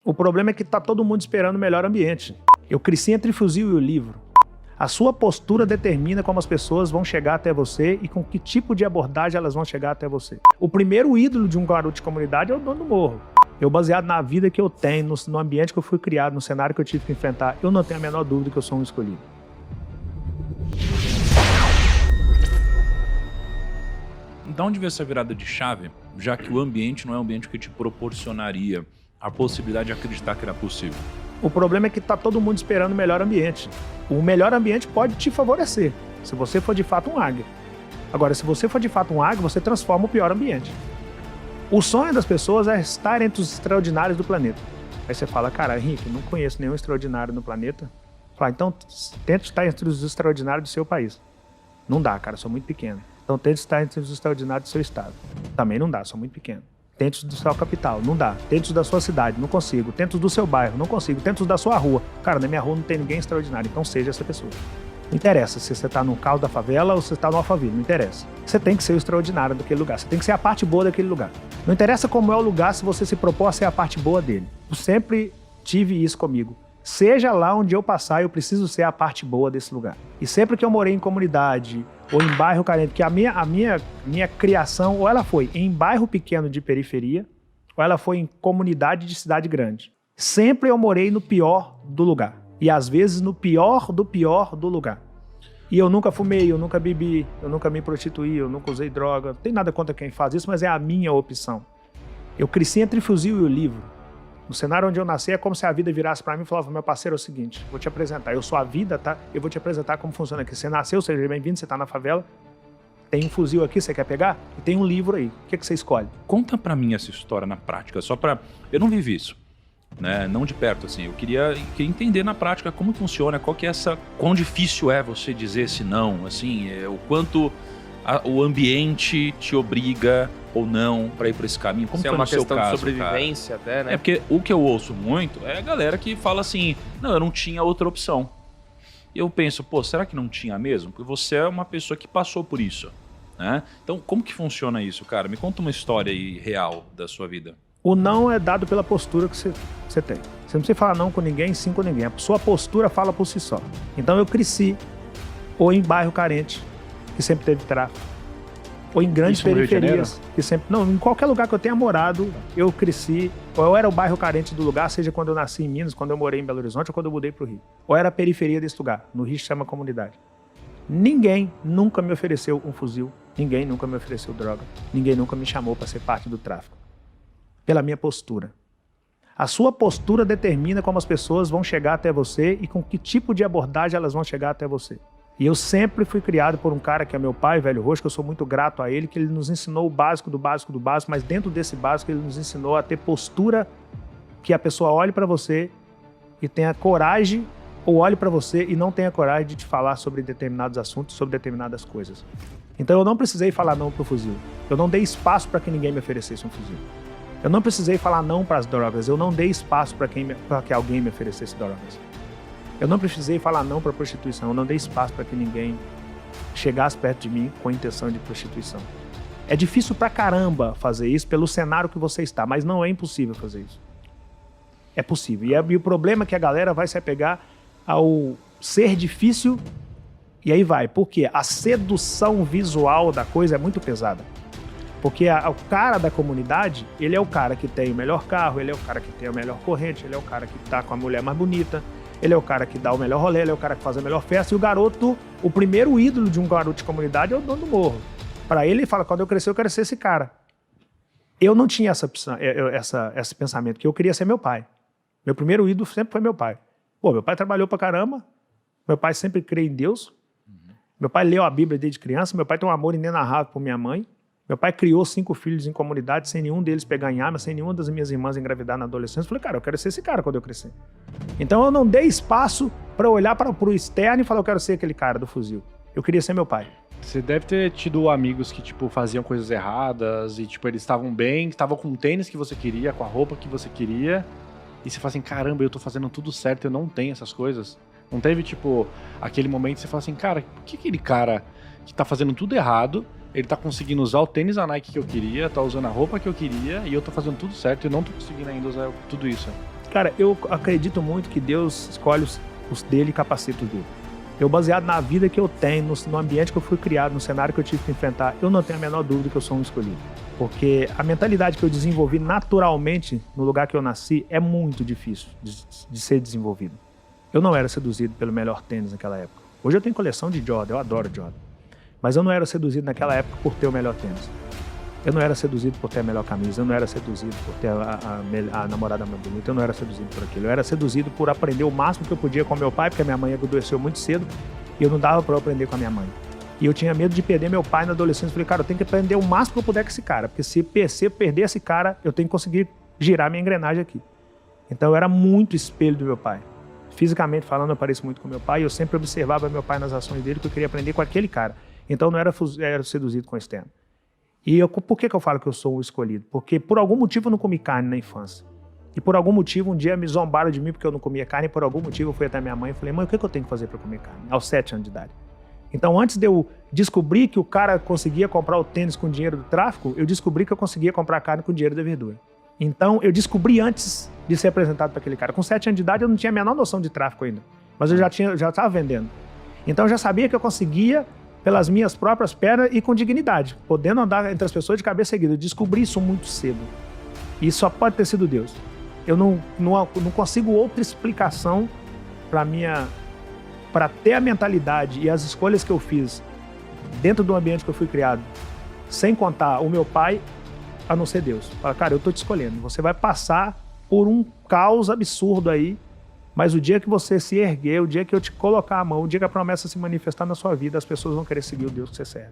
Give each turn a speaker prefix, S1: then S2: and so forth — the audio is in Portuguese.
S1: O problema é que tá todo mundo esperando o melhor ambiente. Eu cresci entre o fuzil e o livro. A sua postura determina como as pessoas vão chegar até você e com que tipo de abordagem elas vão chegar até você. O primeiro ídolo de um garoto de comunidade é o dono do morro. Eu, baseado na vida que eu tenho, no ambiente que eu fui criado, no cenário que eu tive que enfrentar, eu não tenho a menor dúvida que eu sou um escolhido.
S2: De onde veio essa virada de chave, já que o ambiente não é um ambiente que te proporcionaria a possibilidade de acreditar que era possível?
S1: O problema é que tá todo mundo esperando o melhor ambiente. O melhor ambiente pode te favorecer, se você for de fato um águia. Agora, se você for de fato um águia, você transforma o pior ambiente. O sonho das pessoas é estar entre os extraordinários do planeta. Aí você fala, cara, Henrique, não conheço nenhum extraordinário no planeta. Fala, então tenta estar entre os extraordinários do seu país. Não dá, cara, sou muito pequeno. Então tente estar entre os extraordinários do seu estado. Também não dá, sou muito pequeno. Tente os da sua capital, não dá. Tente os da sua cidade, não consigo. Tente os do seu bairro, não consigo. Tente os da sua rua. Cara, na minha rua não tem ninguém extraordinário, então seja essa pessoa. Não interessa se você está no caos da favela ou se você está no Alphaville, não interessa. Você tem que ser o extraordinário daquele lugar, você tem que ser a parte boa daquele lugar. Não interessa como é o lugar se você se propor a ser a parte boa dele. Eu sempre tive isso comigo. Seja lá onde eu passar, eu preciso ser a parte boa desse lugar. E sempre que eu morei em comunidade ou em bairro carente, porque a minha criação, ou ela foi em bairro pequeno de periferia, ou ela foi em comunidade de cidade grande. Sempre eu morei no pior do lugar. E às vezes no pior do lugar. E eu nunca fumei, eu nunca bebi, eu nunca me prostituí, eu nunca usei droga. Não tem nada contra quem faz isso, mas é a minha opção. Eu cresci entre o fuzil e o livro. No cenário onde eu nasci é como se a vida virasse pra mim e falava, meu parceiro, é o seguinte, vou te apresentar, eu sou a vida, tá? Eu vou te apresentar como funciona aqui. Você nasceu, seja bem-vindo, você tá na favela, tem um fuzil aqui, você quer pegar? E tem um livro aí, o que você escolhe?
S2: Conta pra mim essa história na prática, só pra... Eu não vivi isso, né? Não de perto, assim. Eu queria entender na prática como funciona, quão difícil é você dizer esse não, assim, o quanto o ambiente te obriga ou não pra ir por esse caminho. Como
S3: Isso
S2: foi
S3: é uma
S2: no seu
S3: questão
S2: caso,
S3: de sobrevivência até, né?
S2: É porque o que eu ouço muito é a galera que fala assim, não, eu não tinha outra opção. E eu penso, pô, será que não tinha mesmo? Porque você é uma pessoa que passou por isso, né? Então, como que funciona isso, cara? Me conta uma história aí real da sua vida.
S1: O não é dado pela postura que você tem. Você não precisa falar não com ninguém, sim com ninguém. A sua postura fala por si só. Então eu cresci ou em bairro carente, que sempre teve tráfico, ou em grandes periferias, que sempre... Não, em qualquer lugar que eu tenha morado, eu cresci, ou eu era o bairro carente do lugar, seja quando eu nasci em Minas, quando eu morei em Belo Horizonte, ou quando eu mudei para o Rio. Ou era a periferia desse lugar. No Rio se chama comunidade. Ninguém nunca me ofereceu um fuzil, ninguém nunca me ofereceu droga, ninguém nunca me chamou para ser parte do tráfico. Pela minha postura. A sua postura determina como as pessoas vão chegar até você e com que tipo de abordagem elas vão chegar até você. E eu sempre fui criado por um cara que é meu pai, Velho Roxo, que eu sou muito grato a ele, que ele nos ensinou o básico do básico do básico, mas dentro desse básico ele nos ensinou a ter postura que a pessoa olhe para você e tenha coragem, ou olhe para você e não tenha coragem de te falar sobre determinados assuntos, sobre determinadas coisas. Então eu não precisei falar não pro fuzil. Eu não dei espaço para que ninguém me oferecesse um fuzil. Eu não precisei falar não para as drogas, eu não dei espaço para que alguém me oferecesse drogas. Eu não precisei falar não para a prostituição, eu não dei espaço para que ninguém chegasse perto de mim com a intenção de prostituição. É difícil pra caramba fazer isso pelo cenário que você está, mas não é impossível fazer isso. É possível. E o problema é que a galera vai se apegar ao ser difícil e aí vai. Por quê? A sedução visual da coisa é muito pesada. Porque o cara da comunidade, ele é o cara que tem o melhor carro, ele é o cara que tem a melhor corrente, ele é o cara que tá com a mulher mais bonita, ele é o cara que dá o melhor rolê, ele é o cara que faz a melhor festa. E o garoto, o primeiro ídolo de um garoto de comunidade é o dono do morro. Pra ele, ele fala, quando eu crescer, eu quero ser esse cara. Eu não tinha esse pensamento, porque eu queria ser meu pai. Meu primeiro ídolo sempre foi meu pai. Pô, meu pai trabalhou pra caramba, meu pai sempre crê em Deus, meu pai leu a Bíblia desde criança, meu pai tem um amor inenarrável por minha mãe. Meu pai criou 5 filhos em comunidade, sem nenhum deles pegar em arma, sem nenhuma das minhas irmãs engravidar na adolescência. Eu falei, cara, eu quero ser esse cara quando eu crescer. Então eu não dei espaço para olhar para o externo e falar, eu quero ser aquele cara do fuzil. Eu queria ser meu pai.
S4: Você deve ter tido amigos que, tipo, faziam coisas erradas e, tipo, eles estavam bem, estavam com o tênis que você queria, com a roupa que você queria. E você fala assim, caramba, eu tô fazendo tudo certo, eu não tenho essas coisas. Não teve, tipo, aquele momento que você fala assim, cara, por que aquele cara que tá fazendo tudo errado, ele tá conseguindo usar o tênis da Nike que eu queria, tá usando a roupa que eu queria e eu tô fazendo tudo certo e eu não tô conseguindo ainda usar tudo isso?
S1: Cara, eu acredito muito que Deus escolhe os dele e capacita os dele. Eu, baseado na vida que eu tenho, no ambiente que eu fui criado, no cenário que eu tive que enfrentar, eu não tenho a menor dúvida que eu sou um escolhido. Porque a mentalidade que eu desenvolvi naturalmente no lugar que eu nasci é muito difícil de ser desenvolvido. Eu não era seduzido pelo melhor tênis naquela época. Hoje eu tenho coleção de Jordan, eu adoro Jordan. Mas eu não era seduzido naquela época por ter o melhor tênis. Eu não era seduzido por ter a melhor camisa, eu não era seduzido por ter a namorada mais bonita, eu não era seduzido por aquilo. Eu era seduzido por aprender o máximo que eu podia com meu pai, porque a minha mãe adoeceu muito cedo e eu não dava para eu aprender com a minha mãe. E eu tinha medo de perder meu pai na adolescência. Eu falei, cara, eu tenho que aprender o máximo que eu puder com esse cara, porque se eu perder esse cara, eu tenho que conseguir girar minha engrenagem aqui. Então eu era muito espelho do meu pai. Fisicamente falando, eu pareço muito com meu pai e eu sempre observava meu pai nas ações dele, porque eu queria aprender com aquele cara. Então eu não era seduzido com o externo. E por que eu falo que eu sou o escolhido? Porque por algum motivo eu não comi carne na infância. E por algum motivo um dia me zombaram de mim porque eu não comia carne. E por algum motivo eu fui até minha mãe e falei, mãe, o que eu tenho que fazer para comer carne? Aos 7 anos de idade. Então antes de eu descobrir que o cara conseguia comprar o tênis com dinheiro do tráfico, eu descobri que eu conseguia comprar carne com dinheiro da verdura. Então eu descobri antes de ser apresentado para aquele cara. Com 7 anos de idade eu não tinha a menor noção de tráfico ainda. Mas eu já estava vendendo. Então eu já sabia que eu conseguia pelas minhas próprias pernas e com dignidade, podendo andar entre as pessoas de cabeça erguida. Eu descobri isso muito cedo. E só pode ter sido Deus. Eu não consigo outra explicação para ter a mentalidade e as escolhas que eu fiz dentro do ambiente que eu fui criado, sem contar o meu pai, a não ser Deus. Fala, cara, eu tô te escolhendo. Você vai passar por um caos absurdo aí, mas o dia que você se erguer, o dia que eu te colocar a mão, o dia que a promessa se manifestar na sua vida, as pessoas vão querer seguir o Deus que você serve.